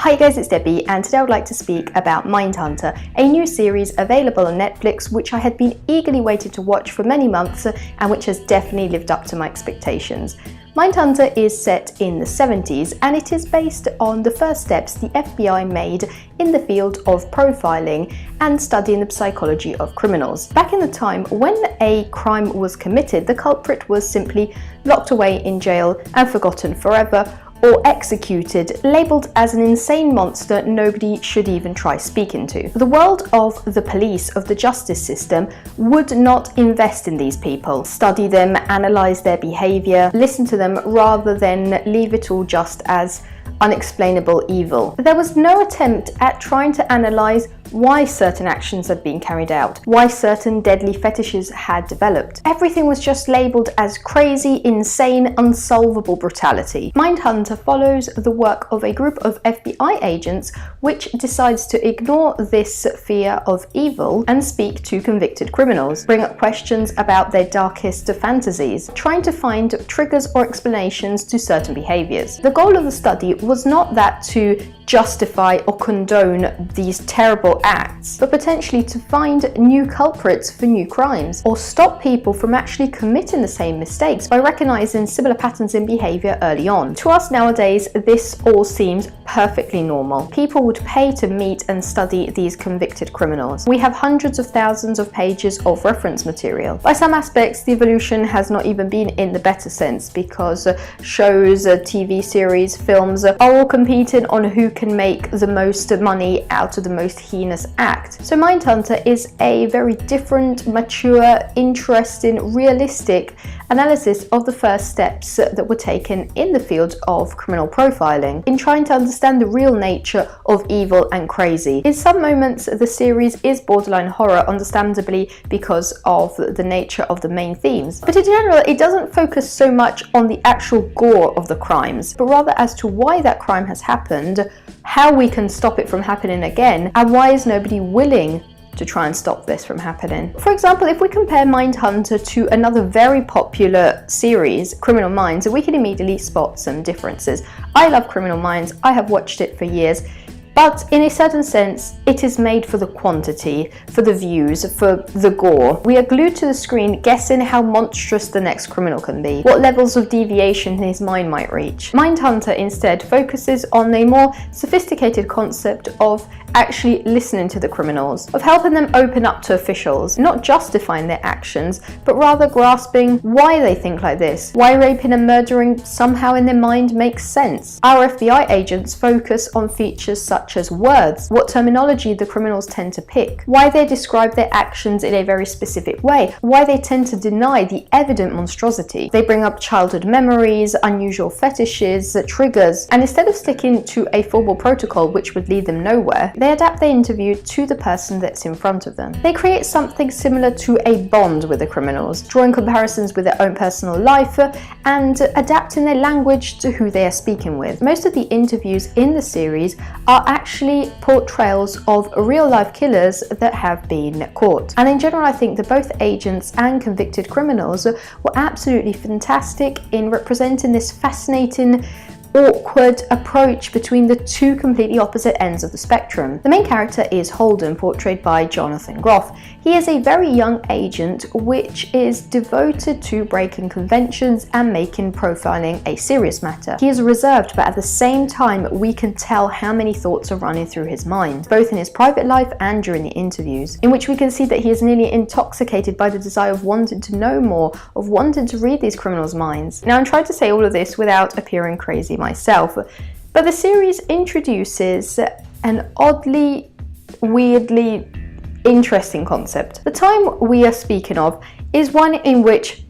Hi guys, it's Debbie, and today I would like to speak about Mindhunter, a new series available on Netflix which I had been eagerly waiting to watch for many months and which has definitely lived up to my expectations. Mindhunter is set in the 70s and it is based on the first steps the FBI made in the field of profiling and studying the psychology of criminals. Back in the time when a crime was committed, the culprit was simply locked away in jail and forgotten forever, or executed, labelled as an insane monster nobody should even try speaking to. The world of the police, of the justice system, would not invest in these people, study them, analyse their behaviour, listen to them rather than leave it all just as unexplainable evil. There was no attempt at trying to analyse why certain actions had been carried out, why certain deadly fetishes had developed. Everything was just labelled as crazy, insane, unsolvable brutality. Mindhunter follows the work of a group of FBI agents which decides to ignore this fear of evil and speak to convicted criminals, bring up questions about their darkest fantasies, trying to find triggers or explanations to certain behaviours. The goal of the study was not that to justify or condone these terrible acts, but potentially to find new culprits for new crimes, or stop people from actually committing the same mistakes by recognizing similar patterns in behavior early on. To us nowadays, this all seems perfectly normal. People would pay to meet and study these convicted criminals. We have hundreds of thousands of pages of reference material. By some aspects, the evolution has not even been in the better sense, because shows, TV series, films are all competing on who can make the most money out of the most heinous act. So Mindhunter is a very different, mature, interesting, realistic analysis of the first steps that were taken in the field of criminal profiling, in trying to understand the real nature of evil and crazy. In some moments, the series is borderline horror, understandably because of the nature of the main themes. But in general, it doesn't focus so much on the actual gore of the crimes, but rather as to why that crime has happened, how we can stop it from happening again, and why is nobody willing to try and stop this from happening. For example, if we compare Mindhunter to another very popular series, Criminal Minds, we can immediately spot some differences. I love Criminal Minds, I have watched it for years, but in a certain sense, it is made for the quantity, for the views, for the gore. We are glued to the screen guessing how monstrous the next criminal can be, what levels of deviation his mind might reach. Mindhunter instead focuses on a more sophisticated concept of actually listening to the criminals, of helping them open up to officials, not justifying their actions, but rather grasping why they think like this, why raping and murdering somehow in their mind makes sense. Our FBI agents focus on features such as words, what terminology the criminals tend to pick, why they describe their actions in a very specific way, why they tend to deny the evident monstrosity. They bring up childhood memories, unusual fetishes, triggers, and instead of sticking to a formal protocol which would lead them nowhere, they adapt their interview to the person that's in front of them. They create something similar to a bond with the criminals, drawing comparisons with their own personal life and adapting their language to who they are speaking with. Most of the interviews in the series are actually portrayals of real-life killers that have been caught. And in general, I think that both agents and convicted criminals were absolutely fantastic in representing this fascinating, awkward approach between the two completely opposite ends of the spectrum. The main character is Holden, portrayed by Jonathan Groff. He is a very young agent which is devoted to breaking conventions and making profiling a serious matter. He is reserved, but at the same time we can tell how many thoughts are running through his mind, both in his private life and during the interviews, in which we can see that he is nearly intoxicated by the desire of wanting to know more, of wanting to read these criminals' minds. Now, I'm trying to say all of this without appearing crazy myself, but the series introduces an oddly, weirdly interesting concept. The time we are speaking of is one in which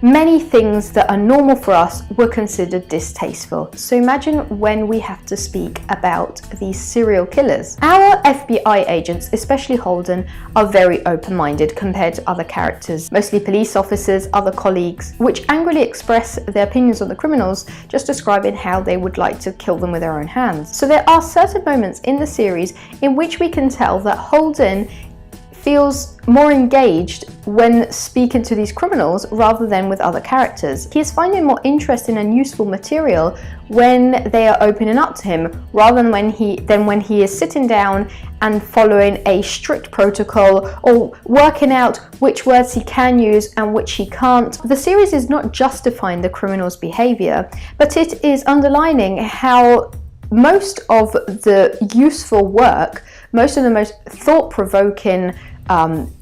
many things that are normal for us were considered distasteful. So imagine when we have to speak about these serial killers. Our FBI agents, especially Holden, are very open-minded compared to other characters, mostly police officers, other colleagues, which angrily express their opinions on the criminals, just describing how they would like to kill them with their own hands. So there are certain moments in the series in which we can tell that Holden feels more engaged when speaking to these criminals rather than with other characters. He is finding more interesting and useful material when they are opening up to him rather than when he is sitting down and following a strict protocol or working out which words he can use and which he can't. The series is not justifying the criminal's behavior, but it is underlining how most of the useful work, most of the most thought-provoking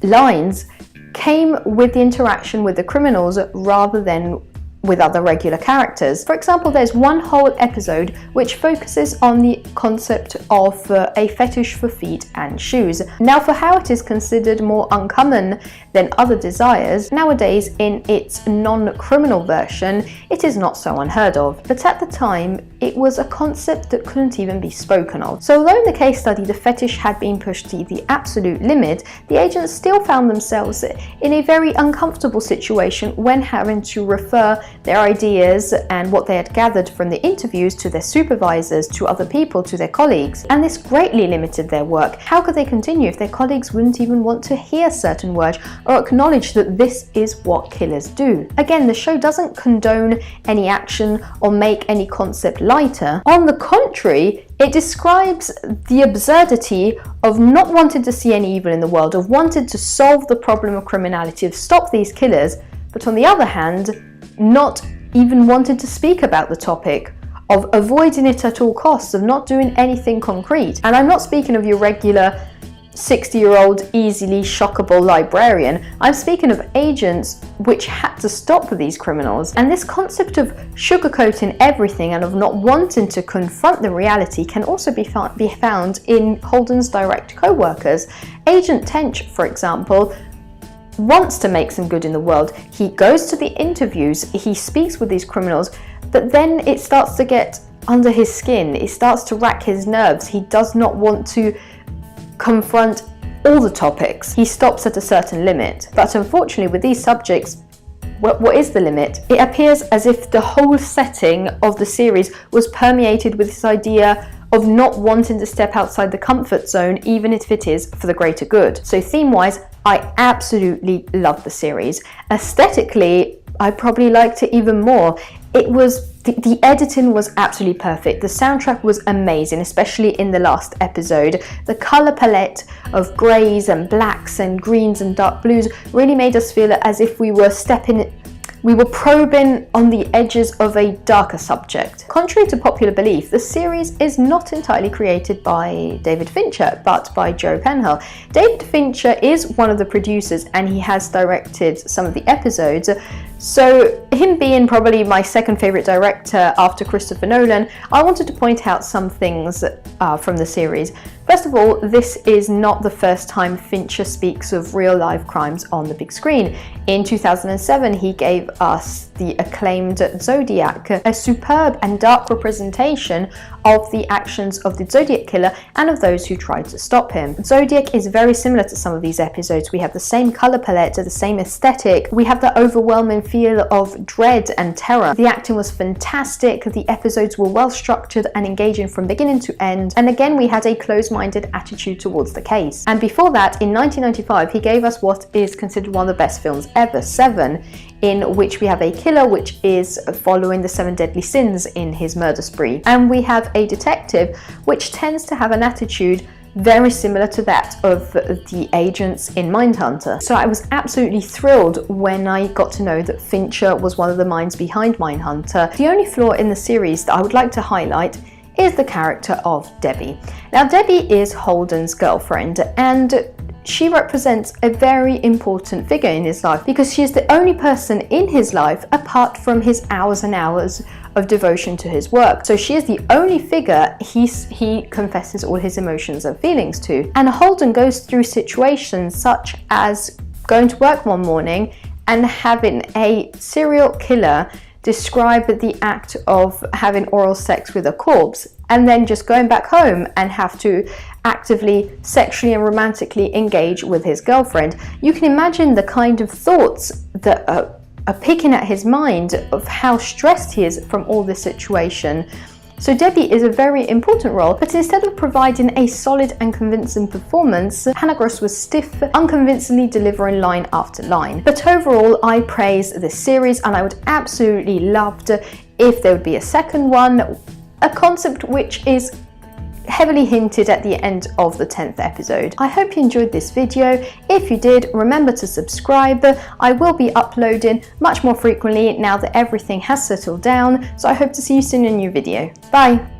lines came with the interaction with the criminals rather than with other regular characters. For example, there's one whole episode which focuses on the concept of a fetish for feet and shoes. Now, for how it is considered more uncommon than other desires, nowadays in its non-criminal version, it is not so unheard of. But at the time, it was a concept that couldn't even be spoken of. So although in the case study the fetish had been pushed to the absolute limit, the agents still found themselves in a very uncomfortable situation when having to refer their ideas and what they had gathered from the interviews to their supervisors, to other people, to their colleagues. And this greatly limited their work. How could they continue if their colleagues wouldn't even want to hear certain words or acknowledge that this is what killers do? Again, the show doesn't condone any action or make any concept lighter. On the contrary, it describes the absurdity of not wanting to see any evil in the world, of wanting to solve the problem of criminality, of stop these killers, but on the other hand, not even wanting to speak about the topic, of avoiding it at all costs, of not doing anything concrete. And I'm not speaking of your regular 60-year-old easily shockable librarian. I'm speaking of agents which had to stop these criminals. And this concept of sugarcoating everything and of not wanting to confront the reality can also be found in Holden's direct co-workers. Agent Tench, for example, wants to make some good in the world. He goes to the interviews, he speaks with these criminals, but then it starts to get under his skin. It starts to rack his nerves. He does not want to confront all the topics. He stops at a certain limit. But unfortunately, with these subjects, what is the limit? It appears as if the whole setting of the series was permeated with this idea of not wanting to step outside the comfort zone, even if it is for the greater good. So theme-wise, I absolutely love the series. Aesthetically, I probably liked it even more. It was the editing was absolutely perfect. The soundtrack was amazing, especially in the last episode. The color palette of grays and blacks and greens and dark blues really made us feel as if we were probing on the edges of a darker subject. Contrary to popular belief, the series is not entirely created by David Fincher, but by Joe Penhall. David Fincher is one of the producers and he has directed some of the episodes. So him being probably my second favorite director after Christopher Nolan, I wanted to point out some things from the series. First of all, this is not the first time Fincher speaks of real-life crimes on the big screen. In 2007, he gave us the acclaimed Zodiac, a superb and dark representation of the actions of the Zodiac killer and of those who tried to stop him. Zodiac is very similar to some of these episodes. We have the same color palette, the same aesthetic. We have the overwhelming feel of dread and terror. The acting was fantastic. The episodes were well structured and engaging from beginning to end. And again, we had a closed-minded attitude towards the case. And before that, in 1995, he gave us what is considered one of the best films ever, Seven, in which we have a killer which is following the 7 deadly sins in his murder spree. And we have a detective which tends to have an attitude very similar to that of the agents in Mindhunter. So I was absolutely thrilled when I got to know that Fincher was one of the minds behind Mindhunter. The only flaw in the series that I would like to highlight is the character of Debbie. Now, Debbie is Holden's girlfriend, and she represents a very important figure in his life because she is the only person in his life apart from his hours and hours of devotion to his work. So she is the only figure he confesses all his emotions and feelings to. And Holden goes through situations such as going to work one morning and having a serial killer describe the act of having oral sex with a corpse, and then just going back home and have to actively, sexually and romantically engage with his girlfriend. You can imagine the kind of thoughts that are picking at his mind of how stressed he is from all this situation. So Debbie is a very important role, but instead of providing a solid and convincing performance, Hannah Gross was stiff, unconvincingly delivering line after line. But overall, I praise this series, and I would absolutely love if there would be a second one, a concept which is heavily hinted at the end of the 10th episode. I hope you enjoyed this video. If you did, remember to subscribe. I will be uploading much more frequently now that everything has settled down, so I hope to see you soon in a new video. Bye!